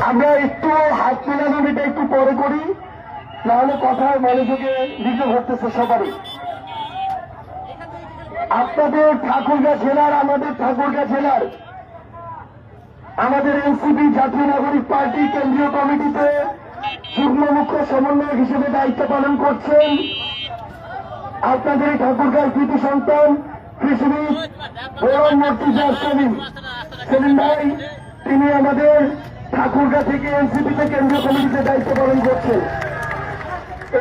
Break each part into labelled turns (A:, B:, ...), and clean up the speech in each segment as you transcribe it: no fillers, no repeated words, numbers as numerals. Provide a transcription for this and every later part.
A: আমরা একটু হাত মেলানোটা একটু পরে করি, নাহলে কথায় মনোযোগে দিতে হতেছে সবারই। আপনাদের ঠাকুরগাঁ জেলার, আমাদের ঠাকুরগাঁ জেলার আমাদের এনসিপি জাতীয় নাগরিক পার্টি কেন্দ্রীয় কমিটিতে যুগ্ম মুখ্য সমন্বয়ক হিসেবে দায়িত্ব পালন করছেন আপনাদের ঠাকুরগাঁর কৃতি সন্তান কৃষিবিদ গোলাম মর্তুজা সেলিম ভাই। তিনি আমাদের ঠাকুরগাঁ থেকে এনসিপিতে কেন্দ্রীয় কমিটিতে দায়িত্ব পালন করছেন।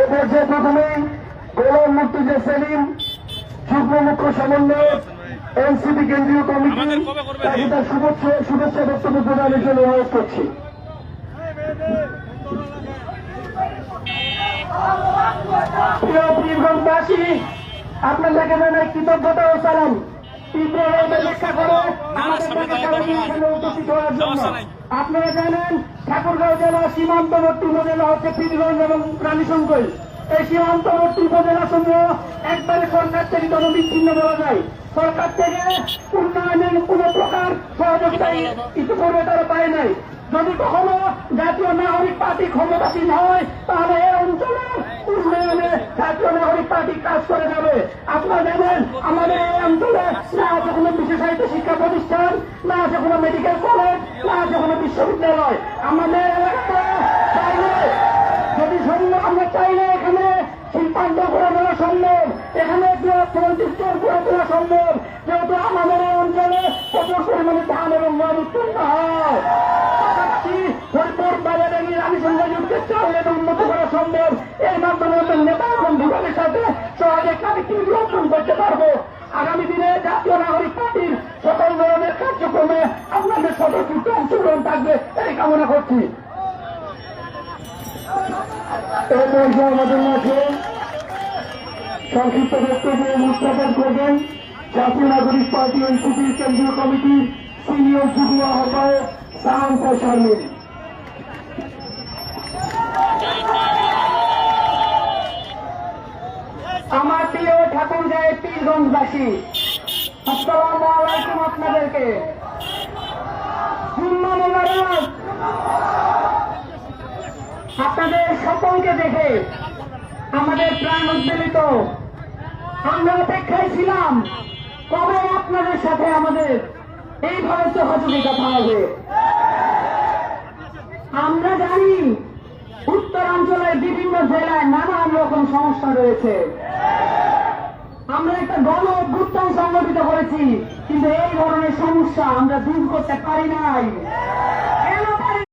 A: এ পর্যায়ে প্রথমেই গোলাম মর্তুজা সেলিম যুগ্ম মুখ্য সমন্বয়ক এনসিপি কেন্দ্রীয় কমিটি, তাকে তার শুভেচ্ছা বক্তব্য প্রদানের জন্য অনুরোধ করছি। প্রিয় পীরগঞ্জবাসী, আপনাদেরকে জানাই কৃতজ্ঞতা ও সালাম। তীব্র রোদে অপেক্ষা করে আমাদের উপস্থিত হওয়ার জন্য। আপনারা জানেন ঠাকুরগাঁও জেলার সীমান্তবর্তী উপজেলা হচ্ছে পীরগঞ্জ এবং রানীশঙ্কর। এই সীমান্তবর্তী উপজেলা সমূহ একবারে সরকার থেকে জনবিচ্ছিন্ন বলা যায়। সরকার থেকে উন্নয়নের কোন প্রকার সহযোগিতা ইতিপূর্বে তারা পায় নাই। যদি কখনো জাতীয় নাগরিক পার্টি ক্ষমতাসীন হয়, তাহলে এই অঞ্চলে উন্নয়নে জাতীয় নাগরিক পার্টি কাজ করে যাবে। আপনারা জানেন আমাদের এই অঞ্চলে না আছে কোনো বিশেষায়িত শিক্ষা প্রতিষ্ঠান, না আছে কোনো মেডিকেল কলেজ, না আছে কোনো বিশ্ববিদ্যালয়। আমাদের এলাকায় যদি সম্ভব, আমরা চাইলে এখানে শিল্পান্ত করে দেওয়া সম্ভব, এখানে স্টোর করে দেওয়া সম্ভব, যেহেতু আমাদের এই অঞ্চলে প্রচুর পরিমাণে ধান এবং গম উৎপন্ন হয়। উন্নত করা সম্ভব। এর মাধ্যমে নেতা এবং বিভাগের সাথে সহজে কানেক্টিভিটি অর্জন করতে পারবো। আগামী দিনে জাতীয় নাগরিক পার্টির সকল ধরনের কার্যক্রমে আপনাদের স্বতঃস্ফূর্ত অংশগ্রহণ থাকবে, এই কামনা করছি। এই পর্যায়ে আমাদের মাঝে সংক্ষিপ্ত বক্তব্য উপস্থাপন করবেন জাতীয় নাগরিক পার্টি এনসিপির কেন্দ্রীয় কমিটির সিনিয়র যুগ্ম আহ্বায়ক সাহান্তা শারমিন। আমার প্রিয় ঠাকুরগাঁয়ের পীরগঞ্জবাসী, আসসালামু আলাইকুম। আপনাদেরকে আপনাদের সকলকে দেখে আমাদের প্রাণ উদ্বেলিত। আমরা অপেক্ষায় ছিলাম কবে আপনাদের সাথে আমাদের এইভাবে সহযোগিতা হবে। আমরা জানি উত্তরাঞ্চলের বিভিন্ন জেলায় নানান রকম সমস্যা রয়েছে। আমরা একটা গণ অভ্যুত্থান সংগঠিত করেছি, কিন্তু এই ধরনের সমস্যা আমরা দূর করতে পারি নাই।